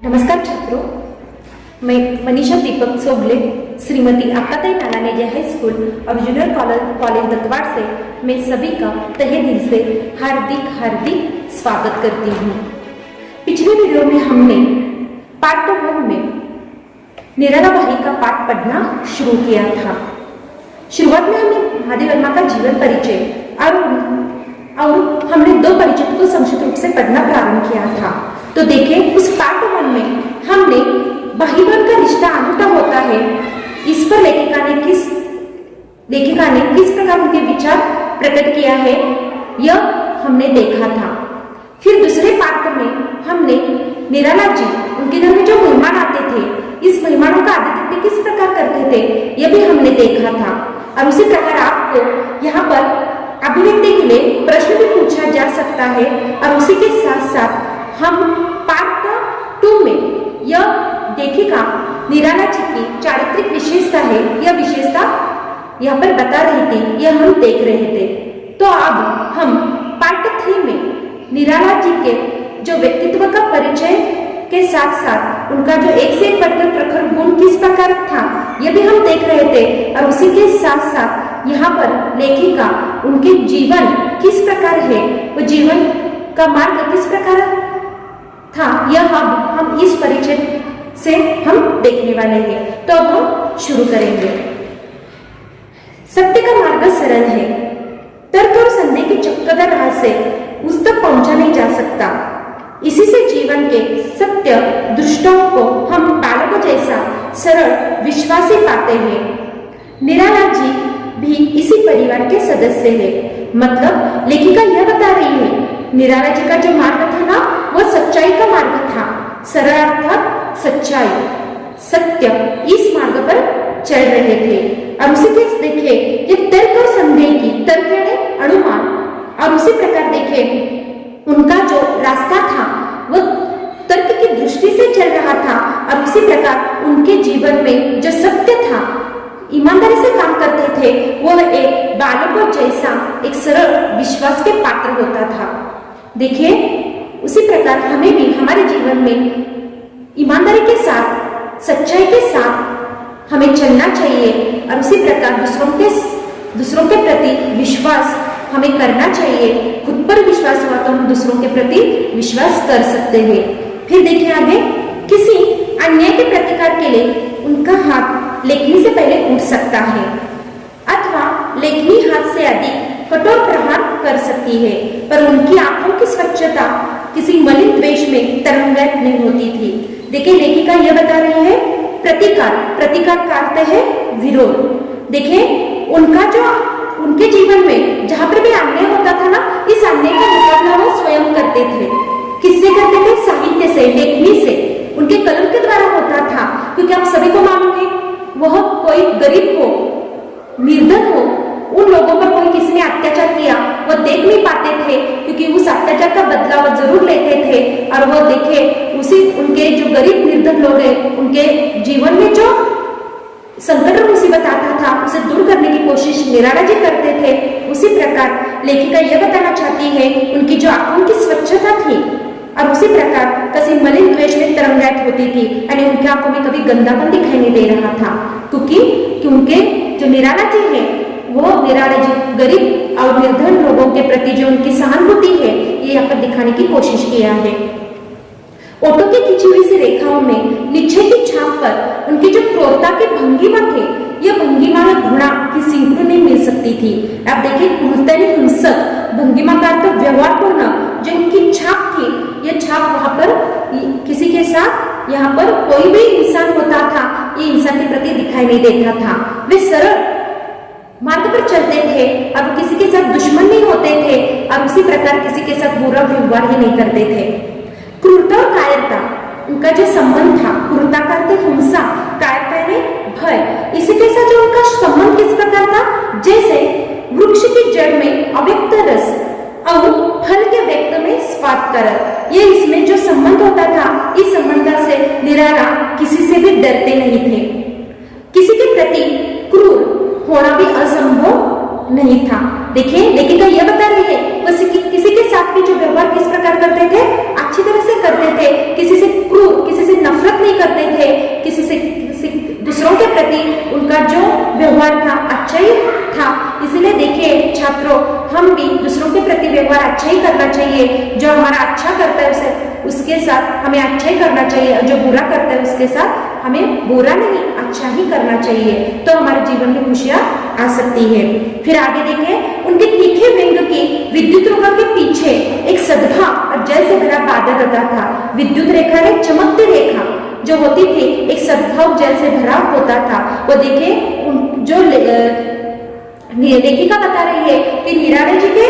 नमस्कार छात्रों, मैं मनीषा दीपक सोगले, श्रीमती अक्काताई नालानेजा हाई स्कूल और जूनियर कॉलेज दत्तवाड़ से मैं सभी का तहे दिल से हार्दिक स्वागत करती हूँ। पिछले वीडियो में हमने पार्ट 1 में निराला भाई का पाठ पढ़ना शुरू किया था। शुरुआत में हमने महादेव वर्मा का जीवन परिचय और हमने 2 परिचित को संक्षिप्त रूप से पढ़ना प्रारंभ किया था। तो देखिए, उस पार्ट 1 में हमने भाई बहन का रिश्ता अनूठा होता है, इस पर लेखिका ने किस प्रकार उनके विचार प्रकट किया है, यह हमने देखा था। फिर दूसरे पार्ट में हमने निराला जी, उनके घर में जो मेहमान आते थे, इस मेहमानों का आदर किस प्रकार करते थे, यह भी हमने देखा था। और उसी प्रकार आपको यहाँ पर अभिव्यक्ति के लिए प्रश्न भी पूछा जा सकता है। और उसी के साथ साथ हम पार्ट 2 में यह देखिएगा निराला जी की चारित्रिक विशेषता है, यह विशेषता यहाँ पर बता रही थी, यह हम देख रहे थे। तो अब हम पार्ट 3 में निराला जी के जो व्यक्तित्व का परिचय के साथ साथ उनका जो एक से एक बढ़कर प्रखर गुण किस प्रकार था, यह भी हम देख रहे थे। और उसी के साथ साथ यहाँ पर लेखिका उनके जीवन किस प्रकार है, वो जीवन का मार्ग किस प्रकार था, यह हम इस परिचय से हम देखने वाले हैं। तो अब हम शुरू करेंगे। सत्य का मार्ग सरल है, तर्क और संदेह की चक्करदार राह से उस तक पहुंचा नहीं जा सकता। इसी से जीवन के सत्य दृष्टाओं को हम बालकों जैसा सरल विश्वासी पाते हैं। निराला जी भी इसी परिवार के सदस्य हैं। मतलब लेखिका यह बता रही है, निराला जी का जो मार्ग था ना, वह सच्चाई का मार्ग था। सरल अर्थात सच्चाई, सत्य, इस मार्ग पर चल रहे थे। और उसी के देखिए, ये तर्क और संदेह की, तर्क यानी अनुमान, और उसी प्रकार देखिए उनका जो रास्ता था वो तर्क की दृष्टि से चल रहा था। और उसी प्रकार उनके जीवन में जो सत्य था, ईमानदारी से काम करते थे, वह एक बालकों जैसा एक सरल विश्वास के पात्र होता था। देखिए, उसी प्रकार हमें भी हमारे जीवन में ईमानदारी के साथ, सच्चाई के साथ हमें चलना चाहिए। और उसी प्रकार दूसरों के प्रति विश्वास हमें करना चाहिए। खुद पर विश्वास हुआ तो हम दूसरों के प्रति विश्वास कर सकते हैं। फिर देखिए आगे, किसी अन्याय के प्रतिकार के लिए उनका हाथ लेखनी से पहले उठ सकता है, अथवा लेखनी हाथ से अधिक कठोर प्रहार कर सकती है, पर उनकी आंखों की स्वच्छता किसी मलिन द्वेष में तरंगायित नहीं होती थी। देखिए, लेखिका यह बता रही है प्रतिकार का अर्थ है विरोध। देखिए, उनके जीवन में जहां पर भी अन्याय होता था ना, इस अन्याय का मुकाबला वो स्वयं करते थे। किससे करते थे? साहित्य से, लेखनी से, उनके कलम के द्वारा होता था। क्योंकि आप सभी को मालूम है, वह कोई गरीब हो, निर्धन हो, उन लोगों पर कोई किसी ने अत्याचार किया, वो देख नहीं पाते थे, क्योंकि उस अत्याचार का बदला वो जरूर लेते थे। और वो देखे उनके जो गरीब निर्धन लोग हैं, उनके जीवन में जो संकट और मुसीबत आता था, उसे दूर करने की कोशिश निराला जी करते थे। उसी प्रकार लेखिका यह बताना चाहती है, उनकी जो आंखों की स्वच्छता थी, और उसी प्रकार किसी मलिन द्वेष में तरंगायित होती थी, यानी उनकी आंखों में कभी गंदापन दिखाई नहीं दे रहा था। क्योंकि जो निराला जी है, वो निराला जी गरीब और निर्धन लोगों के प्रति जो उनकी सहानुभूति है, ये यहाँ पर दिखाने की कोशिश किया है। ओटो की खिंची हुई सी रेखाओं में निश्चय की छाप पर उनकी जो क्रूरता की भंगिमा थे, यह भंगिमा में घृणा की सिंह नहीं मिल सकती थी। आप देखिए, क्रूरता ने हिंसक भंगिमा का अर्थ व्यवहारपूर्ण जो उनकी छाप थी, यह छाप वहां पर किसी के साथ, यहाँ पर कोई भी इंसान होता था, ये इंसान के प्रति दिखाई नहीं देता था। वे सरल मार्ग पर चलते थे, अब किसी के साथ दुश्मन नहीं होते थे, और उसी प्रकार किसी के साथ बुरा व्यवहार ही नहीं करते थे। क्रूरता और कायरता, उनका जो संबंध था, क्रूरता का अर्थ हिंसा, कायरता यानी भय। इसी के साथ जो उनका संबंध किस प्रकार था? जैसे वृक्ष की जड़ में अव्यक्त रस और फल के व्यक्त में स्वाद का रस, ये इसमें जो संबंध होता था, इस संबंध से निराला किसी से भी डरते नहीं थे। किसी के प्रति क्रूर होना भी असंभव नहीं था। देखिए, लेखिका यह बता रही है, किसी के साथ भी जो व्यवहार किस प्रकार करते थे, अच्छी तरह से करते थे। किसी से क्रूर, किसी से नहीं करते थे, किसी से दूसरों के प्रति उनका जो व्यवहार था अच्छा ही था। इसलिए देखिए छात्रों, हम भी दूसरों के प्रति व्यवहार अच्छा ही करना चाहिए। जो हमारा अच्छा करता है उसके साथ हमें अच्छा ही करना चाहिए, और जो बुरा करता है उसके साथ हमें बुरा नहीं अच्छा ही करना चाहिए, तो हमारे जीवन में खुशियां आ सकती है। फिर आगे देखें, उनके तीखे व्यंग की विद्युत रेखा के पीछे एक सद्भाव और जय से भरा बादल होता था। विद्युत रेखा एक चमकती रेखा जो होती थी, एक सद्भाव जल से भरा होता था। वो देखिए जो लेखिका बता रही है कि निराला जी के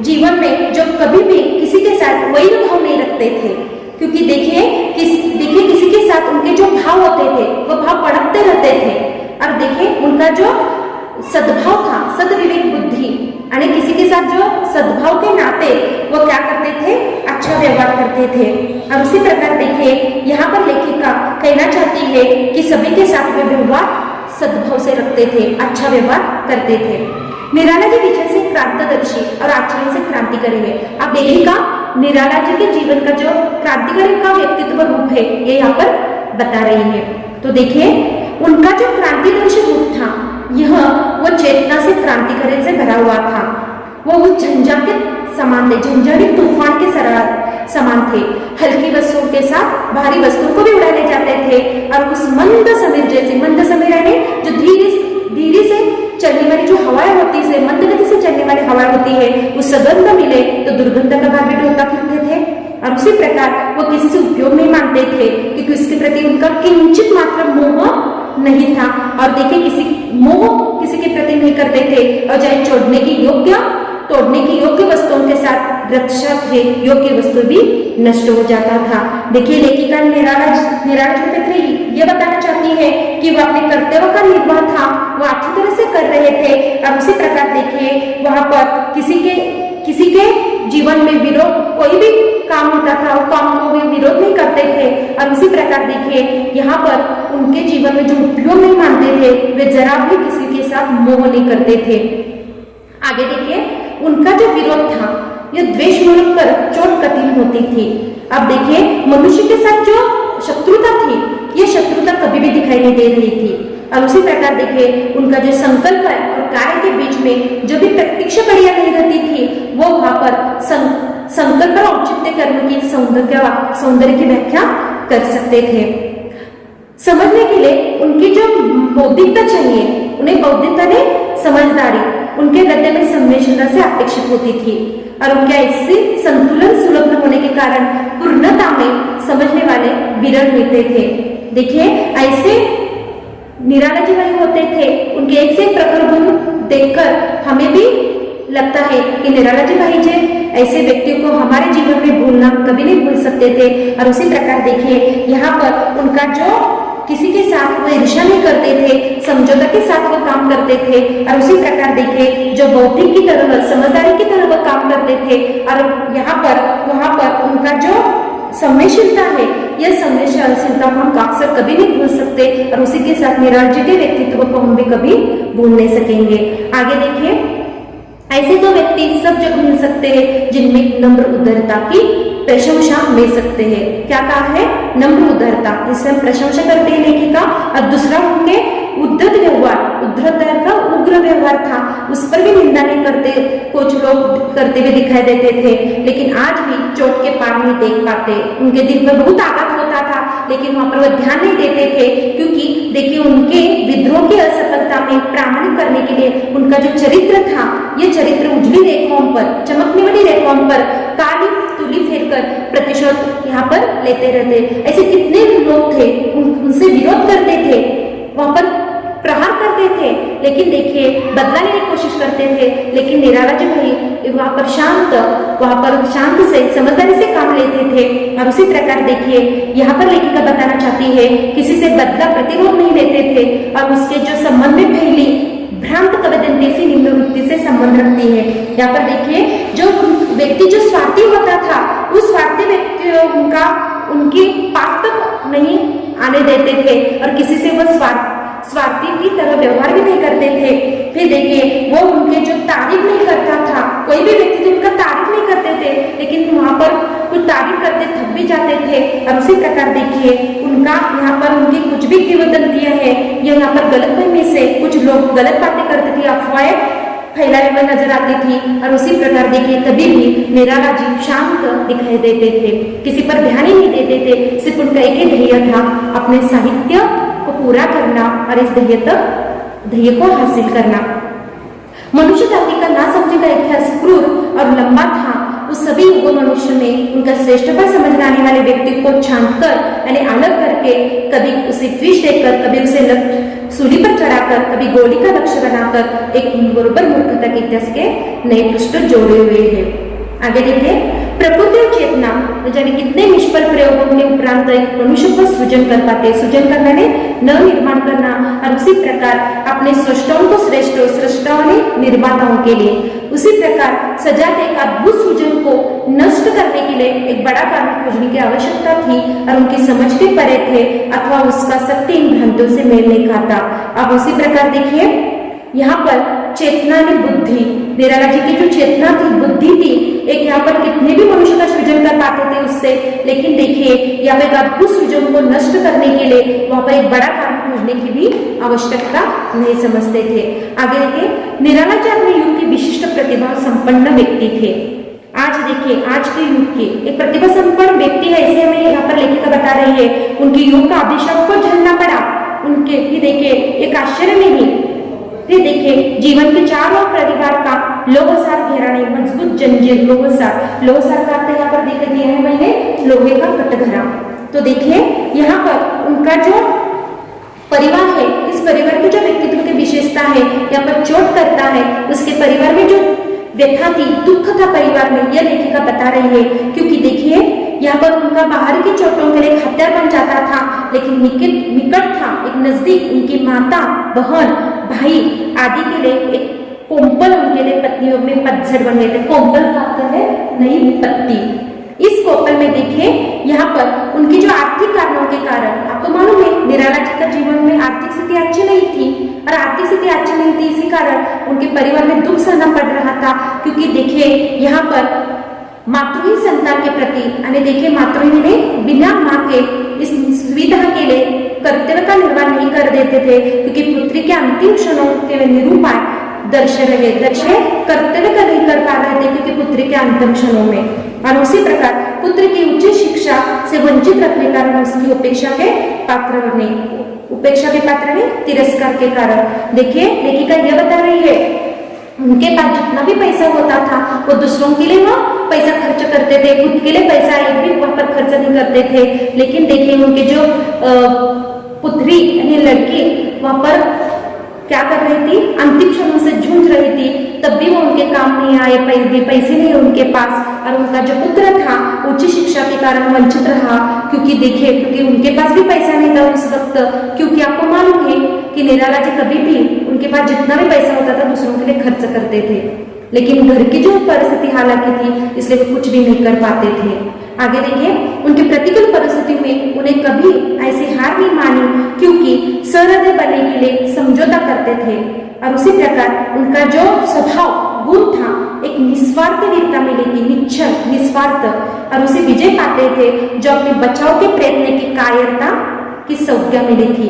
जीवन में जो कभी भी किसी के साथ वैर भाव नहीं रखते थे, क्योंकि देखिए किसी के साथ उनके जो भाव होते थे वो भाव पड़कते रहते थे। और देखिए उनका जो सद्भाव था, सद्विवेक बुद्धि, यानी किसी के साथ जो सद्भाव के नाते वो क्या करते थे, अच्छा व्यवहार करते थे। और उसी प्रकार देखिए यहाँ पर लेखिका कहना चाहती है कि सभी के साथ वे व्यवहार सद्भाव से रखते थे, अच्छा व्यवहार करते थे। निराला जी विजय से क्रांतिदर्शी और आचरण से क्रांतिकारी है। अब लेखिका निराला जी के जीवन का जो क्रांतिकारी का व्यक्तित्व रूप है ये यहाँ पर बता रही है। तो देखिए उनका जो क्रांतिदर्शी रूप था, यह वो चेतना से क्रांतिकारी से भरा हुआ था। वो उस झंझा के समान थे, झंझारी तूफान के समान थे। हल्की वस्तुओं के साथ भारी वस्तुओं को भी उड़ा ले जाते थे। और उस मंद समीर जैसे, मंद समीर यानी जो धीरे से चलने वाली जो हवाएं होती है, मंद गति से चलने वाली हवा होती है, उस सुगंध मिले तो दुर्गंध का भाव भी ढोता फिरते थे। और उसी प्रकार वो किसी से उपयोग नहीं मानते थे, क्योंकि उसके प्रति उनका किंचित मात्र मोह नहीं था। और देखिए किसी के प्रति नहीं करते थे, और चाहे तोड़ने की योग्य वस्तुओं के साथ रक्षा थे, योग्य वस्तु भी नष्ट हो जाता था। देखिए लेखिका निराला जी ये बताना चाहती है कि वो अपने कर्तव्य का निर्वाह था, वो अच्छी तरह से कर रहे थे। और उसी प्रकार देखिए वहां पर किसी के जीवन में विरोध, कोई भी काम होता था वो काम को वे विरोध नहीं करते थे। और उसी प्रकार देखिए यहाँ पर उनके जीवन में जो उपयोग नहीं मानते थे, वे जरा भी किसी के साथ मोह नहीं करते थे। आगे देखिए उनका जो विरोध था यह द्वेषमूलक पर चोट कठिन होती थी। अब देखिए मनुष्य के साथ जो शत्रुता थी, यह शत्रुता कभी भी दिखाई नहीं दे रही थी। और उसी प्रकार देखिए उनका जो संकल्प है और कार्य के बीच में जो भी प्रत्यक्ष क्रिया नहीं रहती थी, वो वहां पर संकल्प और औचित्य कर्म की सौंदर्य की व्याख्या कर सकते थे। समझने के लिए उनकी जो बौद्धिकता चाहिए, उन्हें बौद्धिकता ने समझदारी, उनके हृदय में संवेदनशीलता से अपेक्षित होती थी। और उनके ऐसे संतुलन सुलभ न होने के कारण पूर्णता में समझने वाले विरल मिलते थे। देखिए ऐसे निराला जी वही होते थे, उनके एक से प्रखर गुण देखकर हमें भी लगता है कि निराला जी भाई जी ऐसे व्यक्तियों को हमारे जीवन में भूलना कभी नहीं भूल सकते थे। और उसी प्रकार देखिए यहाँ पर उनका जो किसी के साथ वो ईर्ष्या नहीं करते थे, समझौता के साथ वो काम करते थे। और उसी प्रकार देखिए जो बौद्धिक की तरह, समझदारी की तरह वो काम करते थे। और वहां पर उनका जो संवेदनशीलता है, यह संवेदनशीलता को हम अक्सर कभी नहीं भूल सकते। और उसी के साथ निराला जी के व्यक्तित्व को हम भी कभी भूल नहीं सकेंगे। आगे देखिए ऐसे तो व्यक्ति सब जगह मिल सकते हैं जिनमें नम्र उदारता की प्रशंसा मिल सकते हैं। क्या कहा है? नम्र उदारता, इससे हम प्रशंसा करते हैं लेखिका। और दूसरा उनके उद्धत व्यवहार, उद्धत का उग्र व्यवहार था, उस पर भी निंदा नहीं करते, कुछ लोग करते हुए दिखाई देते थे, लेकिन आज भी चोट के पार नहीं देख पाते। उनके दिल में बहुत आघात होता था, लेकिन वहां पर वो ध्यान नहीं देते थे, क्योंकि देखिए उनके विद्रोह की असफलता में प्रामाणिक करने के लिए उनका जो चरित्र था, ये चरित्र उजली रेखाओं पर, चमकने वाली रेखाओं पर काली तुली फेरकर प्रतिशोध यहाँ पर लेते रहते। ऐसे कितने लोग थे, उनसे विरोध करते थे, वहां पर प्रहार करते थे, लेकिन देखिए बदला लेने की कोशिश करते थे। लेकिन निराला जी भाई वहां पर शांत से समझदारी से काम लेते थे। और उसी प्रकार देखिए यहाँ पर लेखिका बताना चाहती है, किसी से बदला प्रतिरोध नहीं लेते थे। और उसके जो संबंध में पहली भ्रांत कवदंती से निम्न वृत्ति से संबंध रखती है। यहाँ पर देखिए जो व्यक्ति जो स्वार्थी होता था, उस स्वार्थी व्यक्तियों का उनके पास तक नहीं आने देते थे, और किसी से वो स्वार्थी की तरह व्यवहार भी नहीं करते थे। फिर देखिए वो उनके जो तारीफ नहीं करता था, कोई भी व्यक्ति जो उनका तारीफ नहीं करते थे, लेकिन वहां पर कुछ तारीफ करते थक भी जाते थे। और उसी प्रकार देखिए उनका यहाँ पर उनकी कुछ भी किंवदंतियां है, ये यहाँ पर गलतफहमी से कुछ लोग गलत बातें करते थे, अफवाहें फैलाए हुए नजर आती थी। और उसी प्रकार देखिए तभी भी निराला जी शांत दिखाई देते थे, किसी पर ध्यान ही नहीं देते थे। सिर्फ उनका एक ही ध्येय था, अपने साहित्य को पूरा करना और इस ध्येय को हासिल करना। मनुष्य जाति का ना समझे का इतिहास क्रूर और लंबा था। उस सभी युगों मनुष्य में उनका श्रेष्ठता समझने आने वाले व्यक्ति को छांट कर यानी अलग करके, कभी उसे विष देकर, कभी उसे सूली पर चढ़ाकर, कभी गोली का लक्ष्य बनाकर एक बरोबर मूर्खता के इतिहास के नए पृष्ठ जोड़े हुए हैं। आगे देखिए प्रकृति और चेतना यानी कितने निष्फल प्रयोगों के उपरांत एक मनुष्य को सृजन कर पाते। सृजन करना ने नव निर्माण करना और उसी प्रकार अपने सृष्टाओं को श्रेष्ठ सृष्टाओं ने निर्माताओं के लिए, उसी प्रकार सजाते एक अद्भुत सृजन को नष्ट करने के लिए एक बड़ा कारण खोजने की आवश्यकता थी और उनकी समझ के परे थे अथवा उसका सत्य इन भ्रांतियों से मेल नहीं खाता। अब उसी प्रकार देखिए यहाँ पर चेतना ने बुद्धि, निराला जी की जो चेतना थी, बुद्धि थी, एक यहाँ पर कितने भी मनुष्य का सृजन कर पाते थे उससे, लेकिन देखिए यहाँ पे अद्भुत सृजन को नष्ट करने के लिए वहां पर एक बड़ा कारण खोजने की भी आवश्यकता नहीं समझते थे। आगे देखिए निराला जी अपने युग के विशिष्ट प्रतिभा संपन्न व्यक्ति थे। आज देखिए आज के युग के एक प्रतिभा संपन्न व्यक्ति है, इसे हमें यहाँ पर लेखिका बता रही है। उनके युग का अभिशाप को झेलना पड़ा उनके भी, देखिए एक आश्चर्य नहीं। फिर देखिए जीवन के चारों परिवार का लोहसार घेरा नहीं, मजबूत जंजीर, लोहसार का अर्थ यहाँ पर देख दिया है मैंने, लोहे का कटघरा। तो देखिए यहाँ पर उनका जो परिवार है, इस परिवार की जो व्यक्तित्व की विशेषता है यहाँ पर चोट करता है, उसके परिवार में जो व्यथा थी, दुख था परिवार में, यह लेखिका बता रही है। क्योंकि देखिए यहाँ पर उनका बाहर की चोटों के लिए हथियार बन जाता था, लेकिन निकट था एक नजदीक उनकी माता, बहन, भाई आदि के लिए एक कोम्पल उनके लिए पत्नियों में पतझड़ बन गए थे। कोम्पल का अर्थ है नई पत्ती। इस कोम्पल में देखिए यहाँ पर उनकी जो आर्थिक कारणों के कारण, आपको मालूम है निराला जी का जीवन में आर्थिक स्थिति अच्छी नहीं थी और आर्थिक स्थिति अच्छी नहीं थी, इसी कारण उनके परिवार में दुख सहना पड़ रहा था। क्योंकि देखिए यहाँ पर मातृही संतान के प्रति यानी देखिए मातृही ने बिना माँ के इस सुविधा के लिए कर्तव्य का निर्वाह नहीं कर देते थे, क्योंकि पुत्री के अंतिम क्षणों के निरूपाय दर्शय कर्तव्य का नहीं कर पा रहे थे, क्योंकि पुत्री के अंतिम क्षणों में। और उसी प्रकार पुत्र की उच्च शिक्षा से वंचित रखने के कारण उसकी उपेक्षा के पात्र ने तिरस्कार के कारण। देखिए लेखिका यह बता रही है उनके पास जितना भी पैसा होता था वो दूसरों के लिए वो पैसा खर्च करते थे, खुद के लिए पैसा एक भी वहां पर खर्च नहीं करते थे। लेकिन देखिए उनके जो पुत्री यानी लड़की वहां पर क्या कर रही थी, अंतिम क्षणों से जूझ रही थी, तब भी वो उनके काम नहीं आए, पैसे नहीं उनके पास। और उनका जो पुत्र था उच्च शिक्षा के कारण वंचित रहा, क्योंकि देखिए क्योंकि उनके पास भी पैसा नहीं था उस वक्त। क्योंकि आपको मालूम है कि निराला जी कभी भी उनके पास जितना भी पैसा होता था दूसरों के लिए खर्च करते थे, लेकिन घर की जो परिस्थिति हालांकि थी इसलिए वो कुछ भी नहीं कर पाते थे। आगे देखिए उनके प्रतिकूल परिस्थिति में उन्हें कभी ऐसी हार नहीं मानी, क्योंकि सहृदय बनने के लिए समझौता करते थे। और उसी प्रकार उनका जो स्वभाव गुण था एक निस्वार्थ वीरता मिली थी, निश्चल निस्वार्थ, और उसे विजय पाते थे जो अपने बचाव के प्रयत्न की कायरता की संज्ञा मिली थी।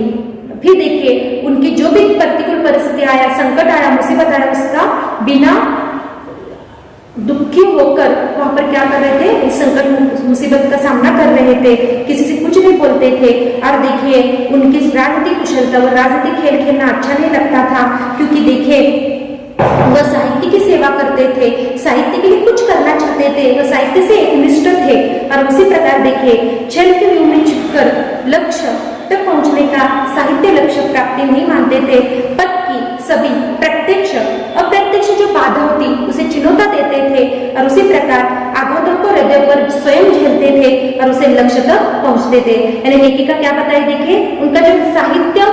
फिर देखिए उनकी जो भी प्रतिकूल परिस्थिति आया, संकट आया, मुसीबत आया, उसका बिना दुखी होकर वहां पर क्या कर रहे थे, इस संकट मुसीबत का सामना कर रहे थे, किसी से कुछ नहीं बोलते थे। और देखिए उनकी राजनीतिक कुशलता और राजनीतिक खेल खेलना अच्छा नहीं लगता था, क्योंकि देखिए वह साहित्य की सेवा करते थे, साहित्य के लिए कुछ करना चाहते थे, वह साहित्य से एकनिष्ठ थे। और उसी प्रकार देखिए छल के व्यूह में छिपकर लक्ष्य तक पहुंचने का साहित्य लक्ष्य प्राप्ति नहीं मानते थे। पद की सभी प्रत्यक्ष अप्रत्यक्ष जो बाधा होती उसे चुनौता देते थे, और उसी प्रकार आघातों को हृदय पर स्वयं झेलते थे और उसे लक्ष्य तक पहुंचते थे। यानी लेखिका क्या बताई, देखिए उनका जो साहित्य,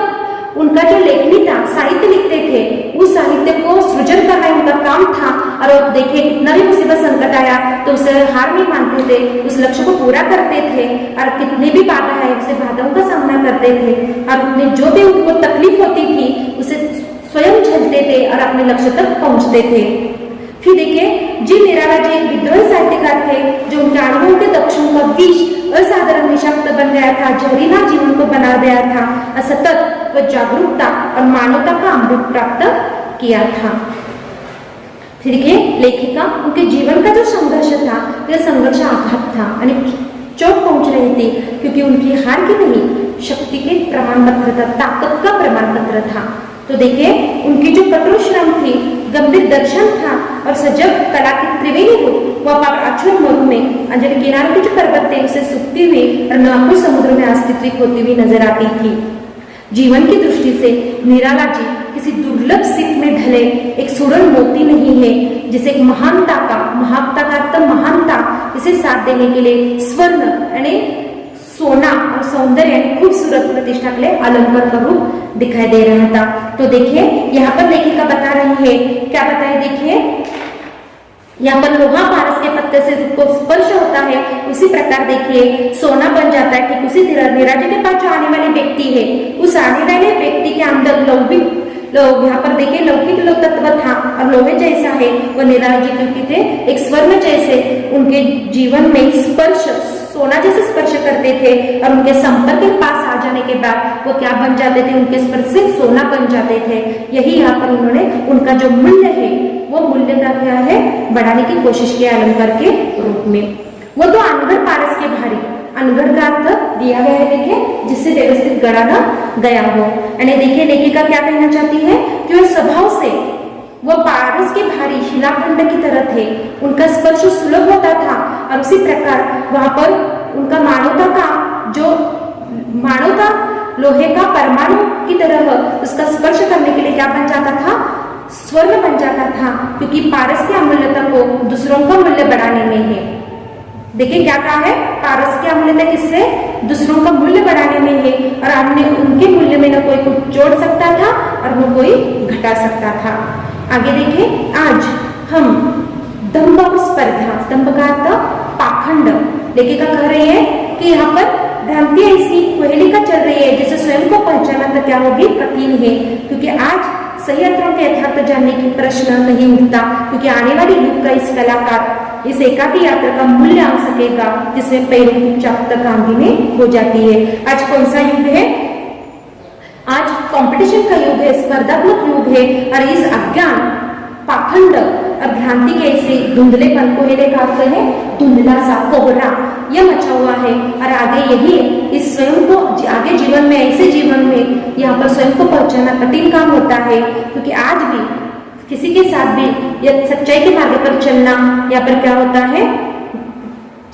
उनका जो लेखनी था, साहित्य लिखते थे, उस साहित्य को सृजन करना उनका काम था। और देखिए कितना भी मुसीबत संकट आया तो उसे हार नहीं मानते थे, उस लक्ष्य को पूरा करते थे, और कितनी भी बाधा है उसे बाधाओं का सामना करते थे, और उन्हें जो भी उनको तकलीफ होती थी उसे स्वयं झेलते थे और अपने लक्ष्य तक पहुंचते थे। फिर देखिए, जी निराला जी एक विद्रोही साहित्यकार थे जो उनके अनुभव के दक्षिण का विष असाधारण विषाक्त बन गया था, जहरीला जीवन को बना गया था, असतत व जागरूकता और मानवता का अमृत प्राप्त किया था। फिर देखिए, लेखिका उनके जीवन का जो संघर्ष था यह संघर्ष आघात था यानी चोट पहुंच रही थी, क्योंकि उनकी हार की नहीं शक्ति के प्रमाण पत्र था, ताकत का प्रमाण पत्र था। तो देखिए, उनकी जो कठोर श्रम थी, गंभीर दर्शन था और सजग कला की त्रिवेणी रूप वह अचूल मरु में अंजलि किनारे के जो पर्वत थे उसे सूखती हुई और नागपुर समुद्र में अस्तित्व होती हुई नजर आती थी। जीवन की दृष्टि से निराला जी किसी दुर्लभ सीख में ढले एक सुड़न मोती नहीं है, जिसे एक महानता का महानता इसे साथ देने के लिए स्वर्ण यानी सोना और सौंदर्य यानी खूबसूरत प्रतिष्ठा के लिए अलंकार का रूप दिखाई दे रहा था। तो देखिए, यहाँ पर लेखिका बता रही है, क्या बताए, देखिए यहाँ पर लोहा पारस के पत्ते से रूप को स्पर्श होता है, उसी प्रकार देखिए सोना बन जाता है। ठीक उसी तरह निराला के पास जो आने वाले व्यक्ति है, उस आने वाले व्यक्ति के अंदर लौकिक यहाँ पर देखिए लौकिक तत्व था और लोहे जैसा है वो निराला जी क्योंकि थे एक स्वर्ण जैसे उनके जीवन में स्पर्श सोना जैसे स्पर्श करते थे और उनके संपर्क के पास आ जाने के बाद वो क्या बन जाते थे, उनके स्पर्श से सोना बन जाते थे। यही यहाँ पर उन्होंने उनका जो मूल्य है वो मूल्य का क्या है बढ़ाने की कोशिश की अलंकार के रूप में। वो तो अनगढ़ पारस के भारी, अनगढ़ का अर्थ दिया गया है देखिए जिससे व्यवस्थित गढ़ा ना गया हो। यानी देखिए लेखिका क्या कहना चाहती है कि वह स्वभाव से वो पारस के भारी शिलाखंड की तरह थे, उनका स्पर्श सुलभ होता था और उसी प्रकार वहां पर उनका मानवता लोहे का परमाणु की तरह उसका स्पर्श करने के लिए क्या बन जाता था, स्वर्ण बन जाता था, क्योंकि पारस की अमूल्यता को दूसरों का मूल्य बढ़ाने में है। देखिए क्या कहा है, पारस की अमूल्यता किससे, दूसरों का मूल्य बढ़ाने में है और हमने उनके मूल्य में न कोई कुछ जोड़ सकता था और न कोई घटा सकता था। आगे देखिए, आज हम दंभ और स्पर्धा, दंभ का अर्थ पाखंड, लेखिका कह रही है कि यहाँ पर भ्रांति ऐसी कोहली का चल रही है जिसे स्वयं को पहचाना तो क्या होगी, कठिन है, क्योंकि आज सही अर्थों के यथार्थ जानने की प्रश्न नहीं उठता, क्योंकि आने वाले युग का इस कलाकार इस एकाकी यात्रा का मूल्य आ सकेगा जिसमें पैरों की चाप तक आंधी में हो जाती है। आज कौन सा युग है, आज कंपटीशन का युग है, स्पर्धात्मक युग है और इस अज्ञान पाखंड और भ्रांति के ऐसे धुंधलेपन को का अर्थ है धुंधला सा कोहरा यह मचा हुआ है और आगे यही इस स्वयं को आगे जीवन में ऐसे जीवन में यहाँ पर स्वयं को पहचानना कठिन काम होता है, क्योंकि आज भी किसी के साथ भी यह सच्चाई के मार्ग पर चलना यहाँ पर क्या होता है,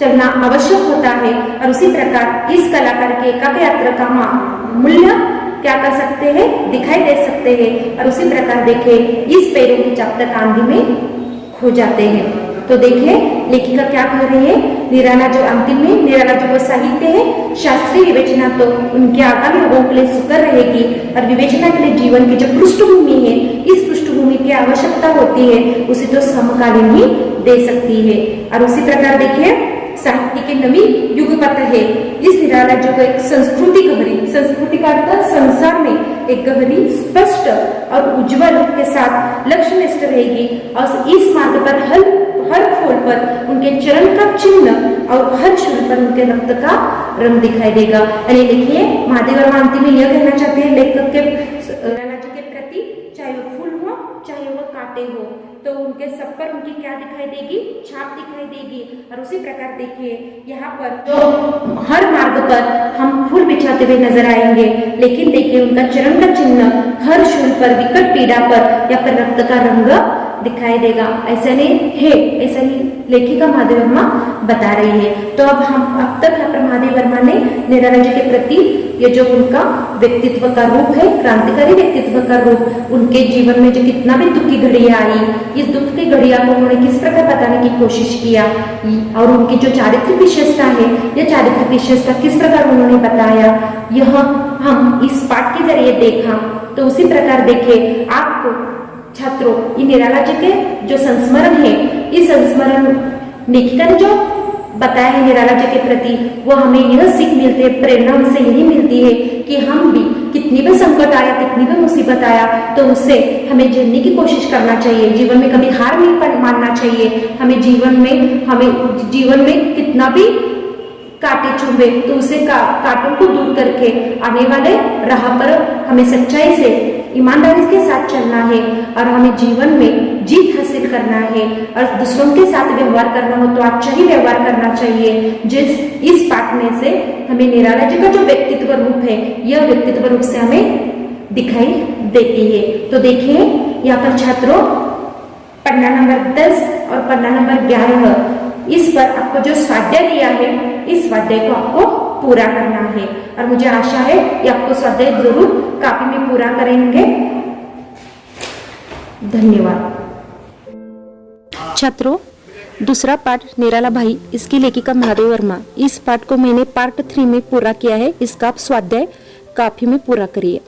चलना आवश्यक होता है। और उसी प्रकार इस कलाकार के एकाकी यात्रा का मूल्य क्या कर सकते हैं, दिखाई दे सकते हैं और उसी प्रकार देखे इस पैरों की चाप तक आंधी में खो जाते हैं। तो देखिए लेखिका क्या कह रही है, निराला जो अंतिम में निराला जो वो साहित्य है, शास्त्रीय विवेचना तो उनके आगामी लोगों के लिए सुकर रहेगी और विवेचना के लिए जीवन की जो पृष्ठभूमि है, इस पृष्ठभूमि की आवश्यकता होती है उसे तो समकालीन ही दे सकती है। और उसी प्रकार देखिए साहित्य के नवी युग पथ है, इस निराला जो को एक संस्कृति गहरी, संस्कृति का अर्थ संसार में एक गहरी स्पष्ट और उज्जवल के साथ लक्ष्य निष्ठ रहेगी और इस मार्ग पर हर फूल पर उनके चरण का चिन्ह और हर शूल पर उनके रक्त का रंग दिखाई देगा। यानी देखिए महादेव वर्मा अंतिम में यह कहना चाहते हैं लेखक के निराला जी के प्रति, चाहे वो फूल हो चाहे वो कांटे हो, तो उनके सब पर उनकी क्या दिखाई देगी, छाप दिखाई देगी। और उसी प्रकार देखिए यहाँ पर जो हर मार्ग पर हम फूल बिछाते हुए नजर आएंगे, लेकिन देखिए उनका चरण का चिन्ह हर शूल पर, विकट पीड़ा पर या फिर रक्त का रंग दिखाई देगा। ऐसा नहीं है, ऐसा ही लेखिका महादेव वर्मा बता रही है। तो अब तक यहाँ पर महादेव वर्मा ने निराला जी के प्रति ये जो उनका व्यक्तित्व का रूप है, क्रांतिकारी व्यक्तित्व का रूप, उनके जीवन में जो कितना भी दुख की घड़ियां आई, इस दुख की घड़िया को उन्होंने किस प्रकार बताने की कोशिश किया और उनकी जो चारित्रिक विशेषता है, यह चारित्रिक विशेषता किस प्रकार उन्होंने बताया, यह हम इस पाठ के जरिए देखा। तो उसी प्रकार देखे आपको छात्रों ये निराला जी के जो संस्मरण है, इस संस्मरण लेखिका ने जो बताया है निराला जी के प्रति, वो हमें यह सीख मिलती है, प्रेरणा उनसे यही मिलती है कि हम भी कितनी भी संकट आया, कितनी भी मुसीबत आया, तो उसे हमें झेलने की कोशिश करना चाहिए। जीवन में कभी हार नहीं मानना चाहिए। हमें जीवन में कितना भी कांटे चुभे तो उसे कांटों को दूर करके आने वाले राह पर हमें सच्चाई से, ईमानदारी के साथ चलना है और हमें जीवन में जीत हासिल करना है। और दूसरों के साथ व्यवहार करना हो तो अच्छा ही व्यवहार करना चाहिए। इस पाठ में से हमें निराला जी का जो व्यक्तित्व रूप है, यह व्यक्तित्व रूप से हमें दिखाई देती है। तो देखिए यहाँ पर छात्रों, पन्ना नंबर 10 और पन्ना नंबर 11, इस पर आपको जो स्वाध्याय दिया है, इस स्वाध्याय को आपको पूरा करना है और मुझे आशा है कि आपको स्वाध्याय जरूर कापी में पूरा करेंगे। धन्यवाद। छात्रों, दूसरा पाठ निराला भाई, इसकी लेखिका महादेव वर्मा। इस पाठ को मैंने पार्ट 3 में पूरा किया है। इसका आप स्वाध्याय कापी में पूरा करिए।